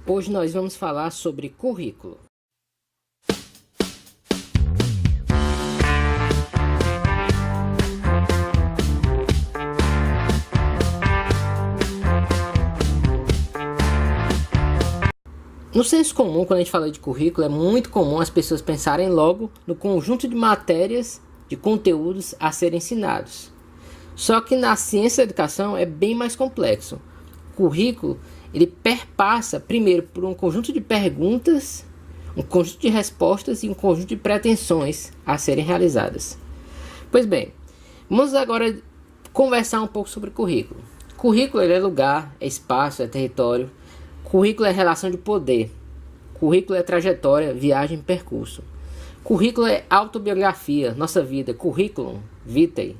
Hoje nós vamos falar sobre currículo. No senso comum, quando a gente fala de currículo, é muito comum as pessoas pensarem logo no conjunto de matérias, de conteúdos a serem ensinados. Só que na ciência da educação é bem mais complexo. O currículo, ele perpassa primeiro por um conjunto de perguntas, um conjunto de respostas e um conjunto de pretensões a serem realizadas. Pois bem, vamos agora conversar um pouco sobre currículo. Currículo ele é lugar, é espaço, é território. Currículo é relação de poder. Currículo é trajetória, viagem, percurso. Currículo é autobiografia, nossa vida. Curriculum vitae.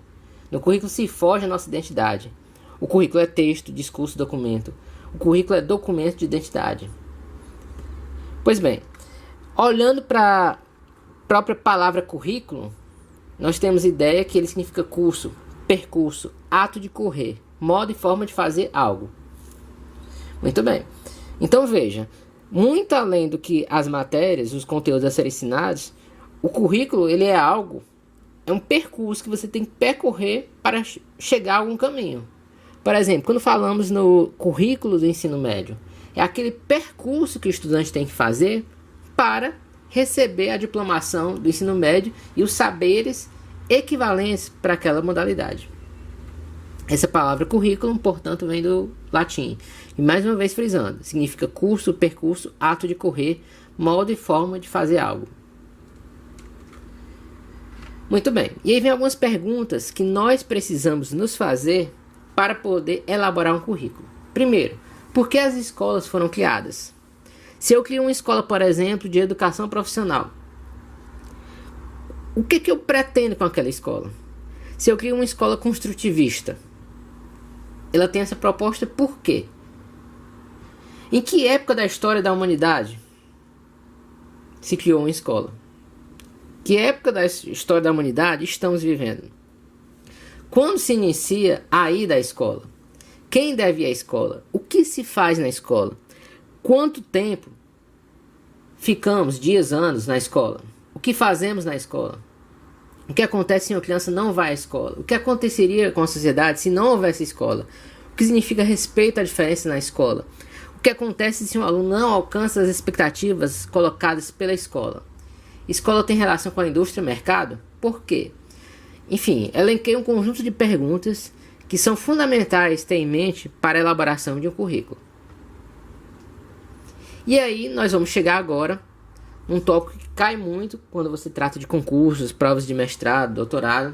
No currículo se forja a nossa identidade. O currículo é texto, discurso, documento. O currículo é documento de identidade. Pois bem, olhando para a própria palavra currículo, nós temos ideia que ele significa curso, percurso, ato de correr, modo e forma de fazer algo. Muito bem. Então veja, muito além do que as matérias, os conteúdos a serem ensinados, o currículo ele é algo, é um percurso que você tem que percorrer para chegar a algum caminho. Por exemplo, quando falamos no currículo do ensino médio, é aquele percurso que o estudante tem que fazer para receber a diplomação do ensino médio e os saberes equivalentes para aquela modalidade. Essa palavra currículo, portanto, vem do latim. E mais uma vez frisando, significa curso, percurso, ato de correr, modo e forma de fazer algo. Muito bem. E aí vem algumas perguntas que nós precisamos nos fazer para poder elaborar um currículo. Primeiro, por que as escolas foram criadas? Se eu crio uma escola, por exemplo, de educação profissional, o que eu pretendo com aquela escola? Se eu crio uma escola construtivista, ela tem essa proposta por quê? Em que época da história da humanidade se criou uma escola? Que época da história da humanidade estamos vivendo? Quando se inicia a ida à escola? Quem deve ir à escola? O que se faz na escola? Quanto tempo ficamos, dias, anos, na escola? O que fazemos na escola? O que acontece se uma criança não vai à escola? O que aconteceria com a sociedade se não houvesse escola? O que significa respeito à diferença na escola? O que acontece se um aluno não alcança as expectativas colocadas pela escola? Escola tem relação com a indústria e mercado? Por quê? Enfim, elenquei um conjunto de perguntas que são fundamentais ter em mente para a elaboração de um currículo. E aí nós vamos chegar agora um tópico que cai muito quando você trata de concursos, provas de mestrado, doutorado,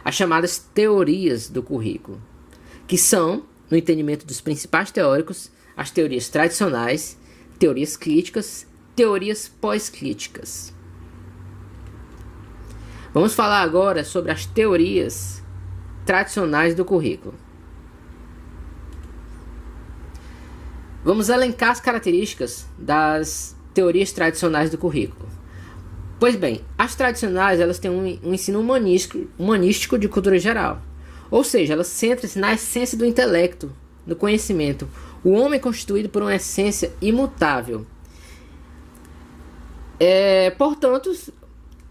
as chamadas teorias do currículo, que são, no entendimento dos principais teóricos, as teorias tradicionais, teorias críticas, teorias pós-críticas. Vamos falar agora sobre as teorias tradicionais do currículo. Vamos elencar as características das teorias tradicionais do currículo. Pois bem, as tradicionais elas têm um ensino humanístico de cultura geral. Ou seja, elas centram-se na essência do intelecto, do conhecimento. O homem é constituído por uma essência imutável. Portanto,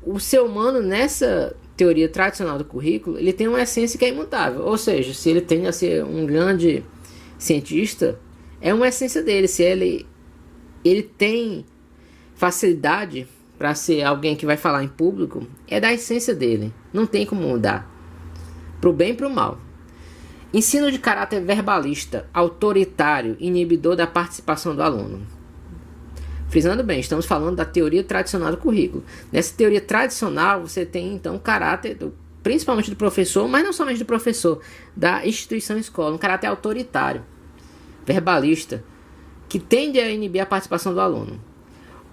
o ser humano, nessa teoria tradicional do currículo, ele tem uma essência que é imutável. Ou seja, se ele tem a ser um grande cientista, é uma essência dele. Se ele tem facilidade para ser alguém que vai falar em público, é da essência dele. Não tem como mudar. Pro bem e pro mal. Ensino de caráter verbalista, autoritário, inibidor da participação do aluno. Frisando bem, estamos falando da teoria tradicional do currículo. Nessa teoria tradicional, você tem então o caráter, principalmente do professor, mas não somente do professor, da instituição escola, um caráter autoritário, verbalista, que tende a inibir a participação do aluno.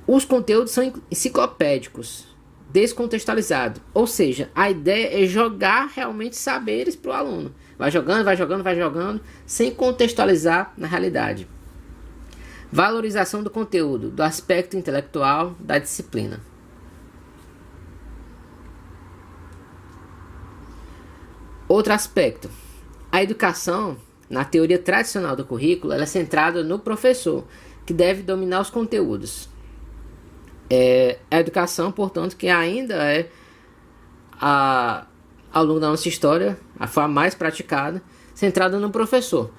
Os conteúdos são enciclopédicos, descontextualizados, ou seja, a ideia é jogar realmente saberes para o aluno. Vai jogando, sem contextualizar na realidade. Valorização do conteúdo, do aspecto intelectual, da disciplina. Outro aspecto. A educação, na teoria tradicional do currículo, ela é centrada no professor, que deve dominar os conteúdos. A educação, portanto, que ainda é, ao longo da nossa história, a forma mais praticada, centrada no professor.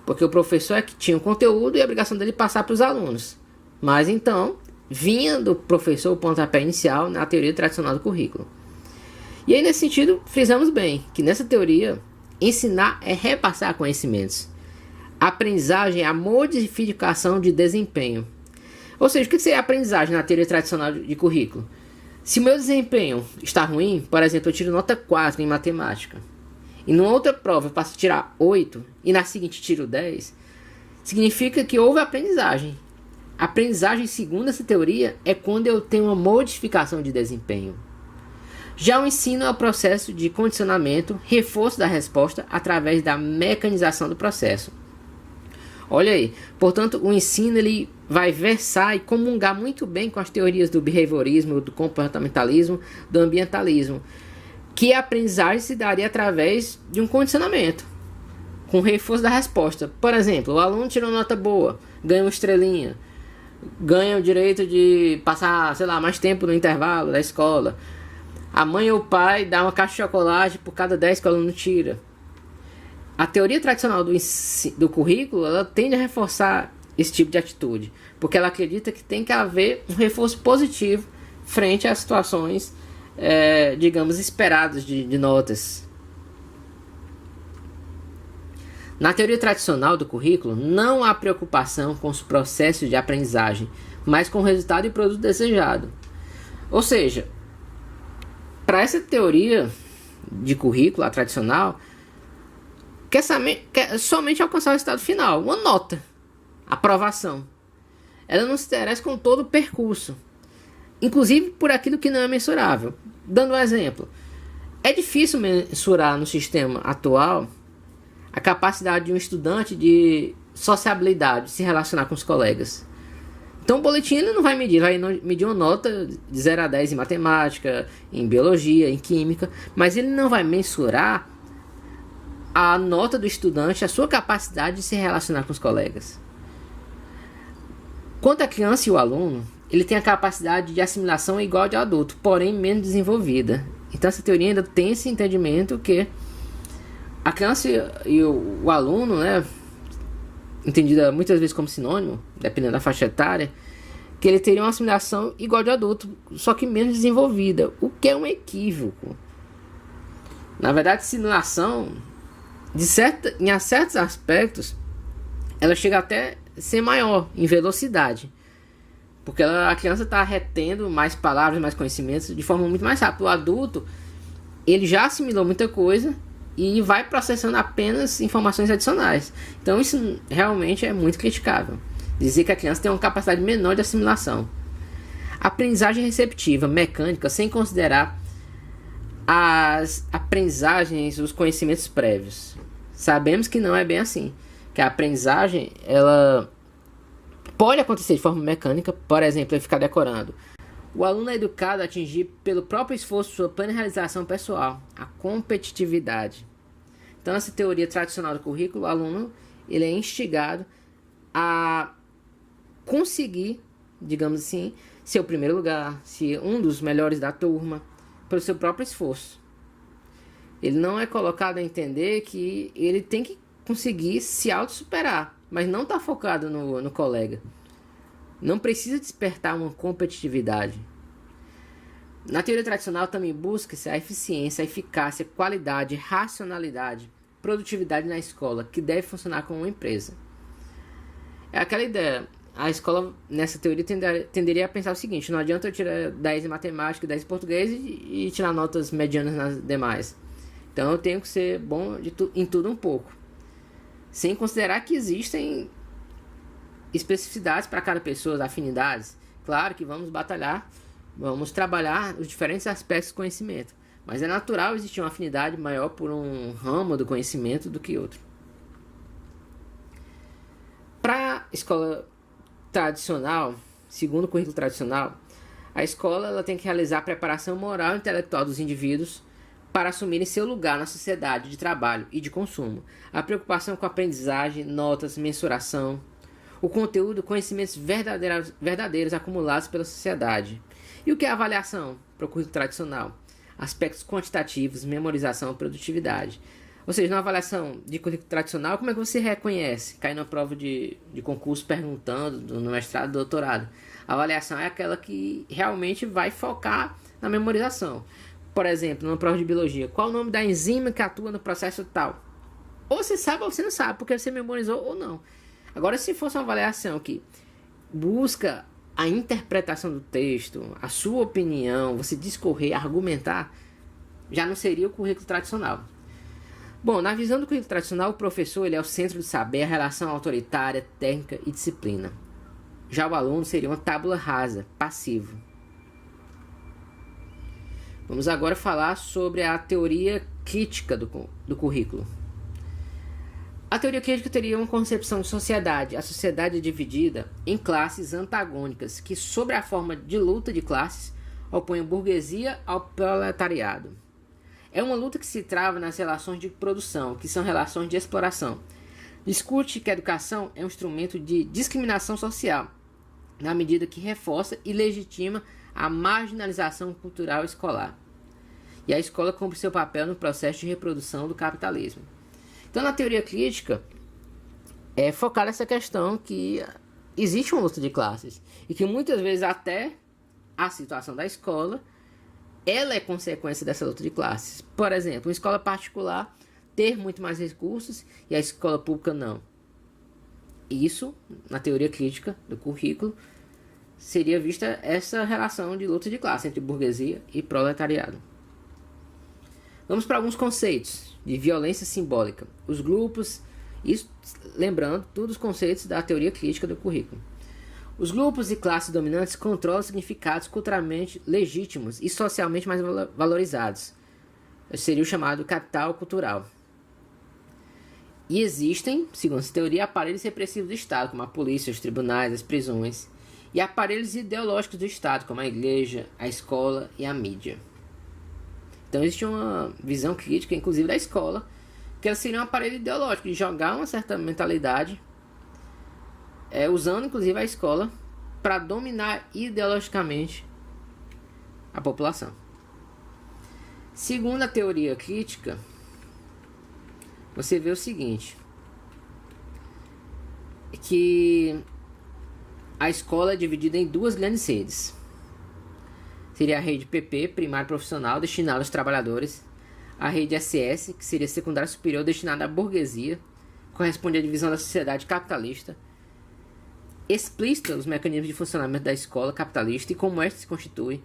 Porque o professor é que tinha o conteúdo e a obrigação dele passar para os alunos. Mas então, vinha do professor o pontapé inicial na teoria tradicional do currículo. E aí, nesse sentido, frisamos bem que nessa teoria, ensinar é repassar conhecimentos. A aprendizagem é a modificação de desempenho. Ou seja, o que seria aprendizagem na teoria tradicional de currículo? Se o meu desempenho está ruim, por exemplo, eu tiro nota 4 em matemática, e numa outra prova eu passo a tirar 8, e na seguinte tiro 10, significa que houve aprendizagem. A aprendizagem, segundo essa teoria, é quando eu tenho uma modificação de desempenho. Já o ensino é o processo de condicionamento, reforço da resposta através da mecanização do processo. Olha aí, portanto, o ensino ele vai versar e comungar muito bem com as teorias do behaviorismo, do comportamentalismo, do ambientalismo, que a aprendizagem se daria através de um condicionamento, com reforço da resposta. Por exemplo, o aluno tirou nota boa, ganha uma estrelinha, ganha o direito de passar, mais tempo no intervalo da escola. A mãe ou o pai dá uma caixa de chocolate por cada 10 que o aluno tira. A teoria tradicional do currículo, ela tende a reforçar esse tipo de atitude, porque ela acredita que tem que haver um reforço positivo frente às situações, digamos, esperadas de notas. Na teoria tradicional do currículo, não há preocupação com os processos de aprendizagem, mas com o resultado e produto desejado. Ou seja, para essa teoria de currículo, a tradicional, quer somente alcançar o resultado final, uma nota, aprovação. Ela não se interessa com todo o percurso, inclusive por aquilo que não é mensurável. Dando um exemplo, é difícil mensurar no sistema atual a capacidade de um estudante de sociabilidade, de se relacionar com os colegas. Então o boletim ele não vai medir, vai medir uma nota de 0 a 10 em matemática, em biologia, em química, mas ele não vai mensurar a nota do estudante, a sua capacidade de se relacionar com os colegas. Quanto à criança e o aluno, ele tem a capacidade de assimilação igual de adulto, porém menos desenvolvida. Então essa teoria ainda tem esse entendimento que a criança e o aluno, entendida muitas vezes como sinônimo, dependendo da faixa etária, que ele teria uma assimilação igual de adulto, só que menos desenvolvida, o que é um equívoco. Na verdade, assimilação, em certos aspectos, ela chega até a ser maior em velocidade, porque a criança está retendo mais palavras, mais conhecimentos de forma muito mais rápida. O adulto, ele já assimilou muita coisa e vai processando apenas informações adicionais. Então isso realmente é muito criticável. Dizer que a criança tem uma capacidade menor de assimilação. Aprendizagem receptiva, mecânica, sem considerar as aprendizagens, os conhecimentos prévios. Sabemos que não é bem assim. Que a aprendizagem, ela pode acontecer de forma mecânica, por exemplo, ele ficar decorando. O aluno é educado a atingir pelo próprio esforço sua plena realização pessoal, a competitividade. Então, nessa teoria tradicional do currículo, o aluno ele é instigado a conseguir, digamos assim, ser o primeiro lugar, ser um dos melhores da turma, pelo seu próprio esforço. Ele não é colocado a entender que ele tem que conseguir se auto-superar, mas não está focado no colega. Não precisa despertar uma competitividade. Na teoria tradicional também busca-se a eficiência, a eficácia, qualidade, racionalidade, produtividade na escola, que deve funcionar como uma empresa. É aquela ideia, a escola nessa teoria tenderia a pensar o seguinte: não adianta eu tirar 10 em matemática, 10 em português e tirar notas medianas nas demais. Então eu tenho que ser bom em tudo um pouco, sem considerar que existem especificidades para cada pessoa, afinidades. Claro que vamos batalhar, vamos trabalhar os diferentes aspectos do conhecimento, mas é natural existir uma afinidade maior por um ramo do conhecimento do que outro. Para a escola tradicional, segundo o currículo tradicional, a escola ela tem que realizar a preparação moral e intelectual dos indivíduos para assumirem seu lugar na sociedade de trabalho e de consumo. A preocupação com a aprendizagem, notas, mensuração. o conteúdo, conhecimentos verdadeiros acumulados pela sociedade. E o que é avaliação para o currículo tradicional? Aspectos quantitativos, memorização, produtividade. Ou seja, na avaliação de currículo tradicional, como é que você reconhece? Cai na prova de concurso perguntando, no mestrado, doutorado. A avaliação é aquela que realmente vai focar na memorização. Por exemplo, numa prova de biologia, qual o nome da enzima que atua no processo tal? Ou você sabe ou você não sabe, porque você memorizou ou não. Agora, se fosse uma avaliação que busca a interpretação do texto, a sua opinião, você discorrer, argumentar, já não seria o currículo tradicional. Bom, na visão do currículo tradicional, o professor ele é o centro do saber, a relação autoritária, técnica e disciplina. Já o aluno seria uma tábula rasa, passivo. Vamos agora falar sobre a teoria crítica do currículo. A teoria crítica teria uma concepção de sociedade. A sociedade é dividida em classes antagônicas, que, sob a forma de luta de classes, opõem a burguesia ao proletariado. É uma luta que se trava nas relações de produção, que são relações de exploração. Discute que a educação é um instrumento de discriminação social, na medida que reforça e legitima a marginalização cultural escolar. E a escola cumpre seu papel no processo de reprodução do capitalismo. Então, na teoria crítica, é focar nessa questão que existe uma luta de classes e que muitas vezes até a situação da escola ela é consequência dessa luta de classes. Por exemplo, uma escola particular ter muito mais recursos e a escola pública não. Isso, na teoria crítica do currículo, seria vista essa relação de luta de classe entre burguesia e proletariado. Vamos para alguns conceitos de violência simbólica. Os grupos, isso lembrando todos os conceitos da teoria crítica do currículo. Os grupos e classes dominantes controlam significados culturalmente legítimos e socialmente mais valorizados. Seria o chamado capital cultural. E existem, segundo essa teoria, aparelhos repressivos do Estado, como a polícia, os tribunais, as prisões, e aparelhos ideológicos do Estado, como a igreja, a escola e a mídia. Então existe uma visão crítica, inclusive da escola, que ela seria um aparelho ideológico, de jogar uma certa mentalidade, usando inclusive a escola para dominar ideologicamente a população. Segundo a teoria crítica, você vê o seguinte, que a escola é dividida em duas grandes redes. Seria a rede PP, primário profissional, destinada aos trabalhadores. A rede SS, que seria secundária superior, destinada à burguesia, corresponde à divisão da sociedade capitalista. Explícita os mecanismos de funcionamento da escola capitalista e como esta se constitui,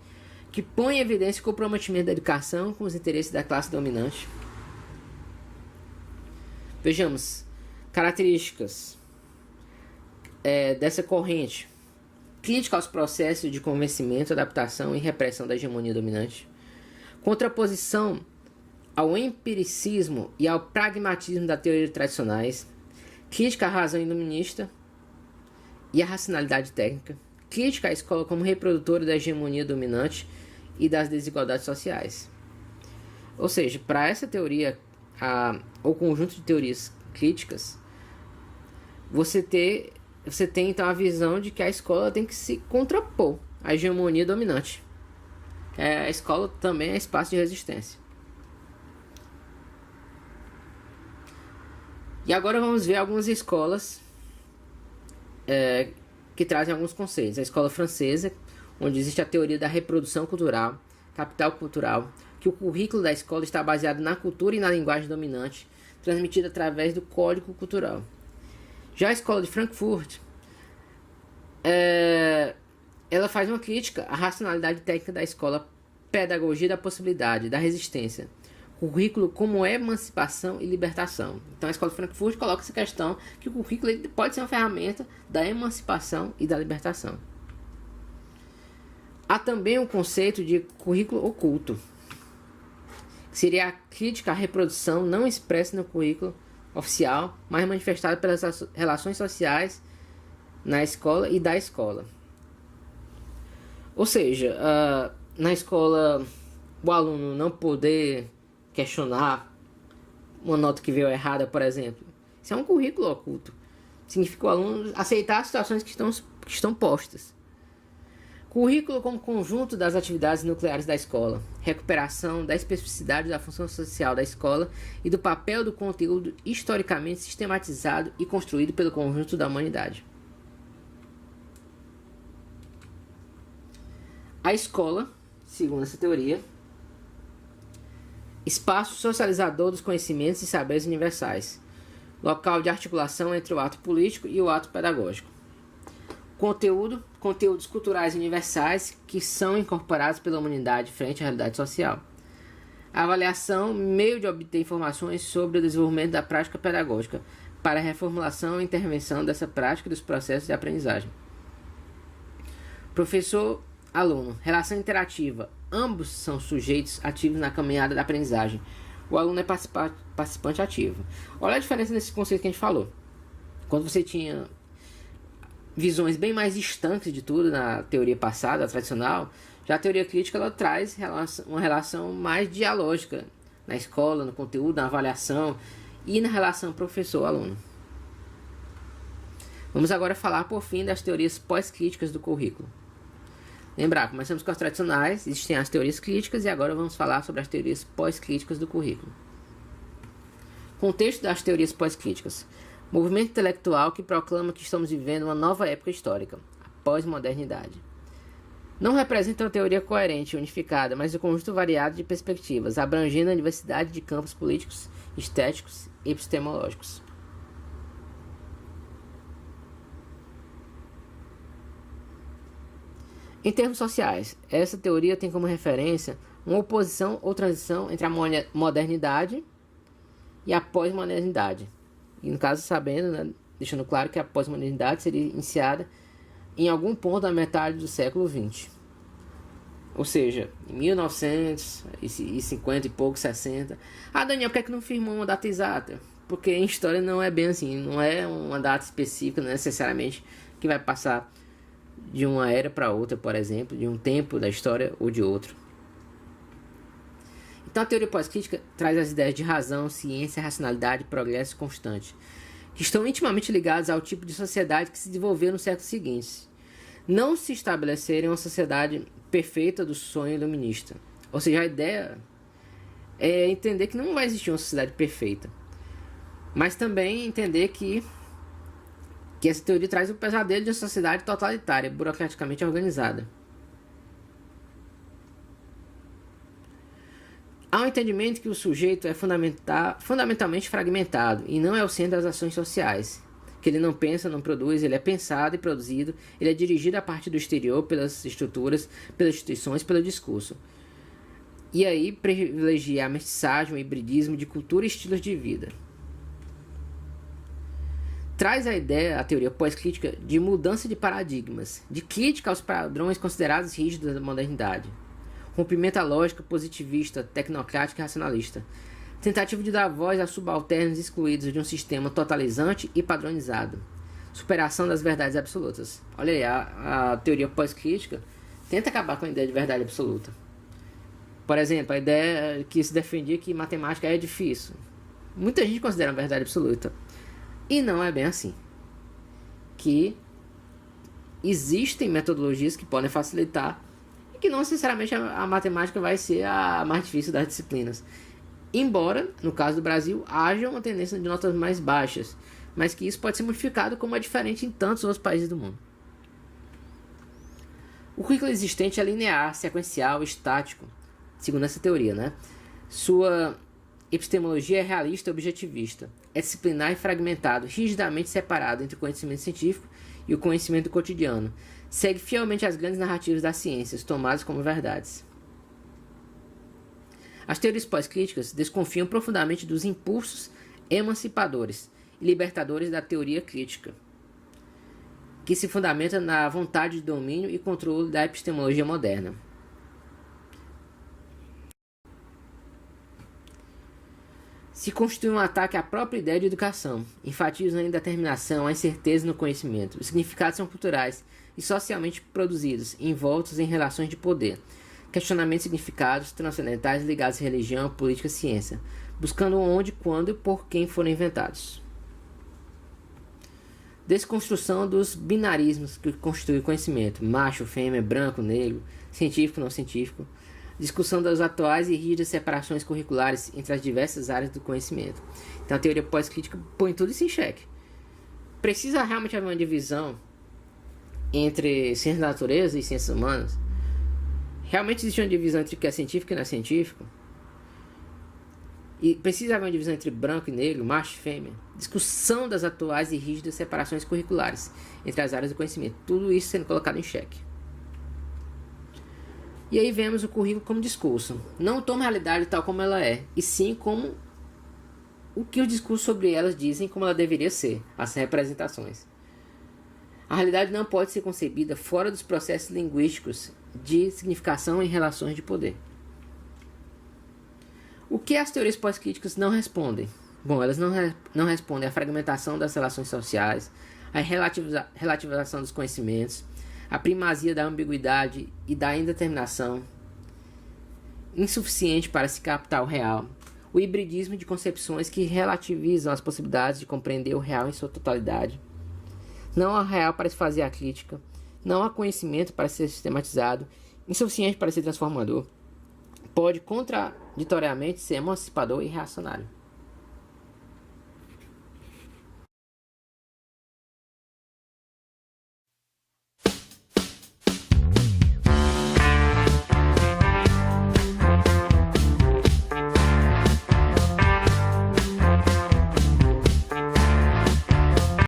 que põe em evidência o comprometimento da educação com os interesses da classe dominante. Vejamos características dessa corrente. Crítica aos processos de convencimento, adaptação e repressão da hegemonia dominante. Contraposição ao empiricismo e ao pragmatismo da teoria tradicionais. Crítica à razão iluminista e à racionalidade técnica. Crítica à escola como reprodutora da hegemonia dominante e das desigualdades sociais. Ou seja, para essa teoria, ou conjunto de teorias críticas, você tem então a visão de que a escola tem que se contrapor à hegemonia dominante. A escola também é espaço de resistência. E agora vamos ver algumas escolas que trazem alguns conceitos. A escola francesa, onde existe a teoria da reprodução cultural, capital cultural, que o currículo da escola está baseado na cultura e na linguagem dominante, transmitida através do código cultural. Já a escola de Frankfurt, ela faz uma crítica à racionalidade técnica da escola, pedagogia da possibilidade, da resistência, currículo como emancipação e libertação. Então a escola de Frankfurt coloca essa questão que o currículo ele pode ser uma ferramenta da emancipação e da libertação. Há também o conceito de currículo oculto, que seria a crítica à reprodução não expressa no currículo oficial, mas manifestada pelas relações sociais na escola e da escola. Ou seja, na escola o aluno não poder questionar uma nota que veio errada, por exemplo. Isso é um currículo oculto. Significa o aluno aceitar as situações que estão postas. Currículo como conjunto das atividades nucleares da escola, recuperação da especificidade da função social da escola e do papel do conteúdo historicamente sistematizado e construído pelo conjunto da humanidade. A escola, segundo essa teoria, espaço socializador dos conhecimentos e saberes universais, local de articulação entre o ato político e o ato pedagógico. Conteúdos culturais universais que são incorporados pela humanidade frente à realidade social. Avaliação, meio de obter informações sobre o desenvolvimento da prática pedagógica para a reformulação e intervenção dessa prática e dos processos de aprendizagem. Professor-aluno, relação interativa. Ambos são sujeitos ativos na caminhada da aprendizagem. O aluno é participante ativo. Olha a diferença nesse conceito que a gente falou. Quando você tinha visões bem mais distantes de tudo na teoria passada, tradicional, já a teoria crítica ela traz uma relação mais dialógica na escola, no conteúdo, na avaliação e na relação professor-aluno. Vamos agora falar, por fim, das teorias pós-críticas do currículo. Lembrar, começamos com as tradicionais, existem as teorias críticas e agora vamos falar sobre as teorias pós-críticas do currículo. Contexto das teorias pós-críticas. Movimento intelectual que proclama que estamos vivendo uma nova época histórica, a pós-modernidade. Não representa uma teoria coerente e unificada, mas um conjunto variado de perspectivas, abrangendo a diversidade de campos políticos, estéticos e epistemológicos. Em termos sociais, essa teoria tem como referência uma oposição ou transição entre a modernidade e a pós-modernidade. E no caso, sabendo, né, deixando claro que a pós-modernidade seria iniciada em algum ponto da metade do século XX. Ou seja, em 1950 e pouco, 60. Ah, Daniel, por que não firmou uma data exata? Porque em história não é bem assim, não é uma data específica, não é necessariamente que vai passar de uma era para outra, por exemplo, de um tempo da história ou de outro. Então a teoria pós-crítica traz as ideias de razão, ciência, racionalidade e progresso constante, que estão intimamente ligados ao tipo de sociedade que se desenvolveu nos séculos seguintes. Não se estabelecerem uma sociedade perfeita do sonho iluminista. Ou seja, a ideia é entender que não vai existir uma sociedade perfeita, mas também entender que essa teoria traz o pesadelo de uma sociedade totalitária, burocraticamente organizada. Há um entendimento que o sujeito é fundamentalmente fragmentado e não é o centro das ações sociais. Que ele não pensa, não produz, ele é pensado e produzido, ele é dirigido a partir do exterior, pelas estruturas, pelas instituições, pelo discurso. E aí privilegia a mestiçagem, o hibridismo de cultura e estilos de vida. Traz a ideia, a teoria pós-crítica, de mudança de paradigmas, de crítica aos padrões considerados rígidos da modernidade. Rompimento à lógica positivista, tecnocrática e racionalista. Tentativa de dar voz a subalternos excluídos de um sistema totalizante e padronizado. Superação das verdades absolutas. Olha aí, a teoria pós-crítica tenta acabar com a ideia de verdade absoluta. Por exemplo, a ideia que se defendia que matemática é difícil. Muita gente considera uma verdade absoluta. E não é bem assim. Que existem metodologias que podem facilitar e que não necessariamente a matemática vai ser a mais difícil das disciplinas. Embora, no caso do Brasil, haja uma tendência de notas mais baixas, mas que isso pode ser modificado como é diferente em tantos outros países do mundo. O currículo existente é linear, sequencial, estático, segundo essa teoria, né? Sua epistemologia é realista e objetivista, é disciplinar e fragmentado, rigidamente separado entre o conhecimento científico e o conhecimento cotidiano. Segue fielmente as grandes narrativas das ciências, tomadas como verdades. As teorias pós-críticas desconfiam profundamente dos impulsos emancipadores e libertadores da teoria crítica, que se fundamenta na vontade de domínio e controle da epistemologia moderna. Se constitui um ataque à própria ideia de educação, enfatizam a indeterminação, a incerteza no conhecimento. Os significados são culturais e socialmente produzidos, envoltos em relações de poder. Questionamentos de significados transcendentais ligados à religião, política e ciência, buscando onde, quando e por quem foram inventados. Desconstrução dos binarismos que constituem o conhecimento: macho, fêmea, branco, negro, científico, não científico. Discussão das atuais e rígidas separações curriculares entre as diversas áreas do conhecimento. Então a teoria pós-crítica põe tudo isso em xeque. Precisa realmente haver uma divisão entre ciência da natureza e ciências humanas? Realmente existe uma divisão entre o que é científico e não é científico? E precisa haver uma divisão entre branco e negro, macho e fêmea? Discussão das atuais e rígidas separações curriculares entre as áreas do conhecimento. Tudo isso sendo colocado em xeque. E aí vemos o currículo como discurso. Não toma a realidade tal como ela é, e sim como o que os discursos sobre elas dizem como ela deveria ser, as representações. A realidade não pode ser concebida fora dos processos linguísticos de significação em relações de poder. O que as teorias pós-críticas não respondem? Bom, elas não respondem à fragmentação das relações sociais, à relativização dos conhecimentos, à primazia da ambiguidade e da indeterminação, insuficiente para se captar o real, o hibridismo de concepções que relativizam as possibilidades de compreender o real em sua totalidade. Não há real para se fazer a crítica, não há conhecimento para ser sistematizado, insuficiente para ser transformador, pode contraditoriamente ser emancipador e reacionário.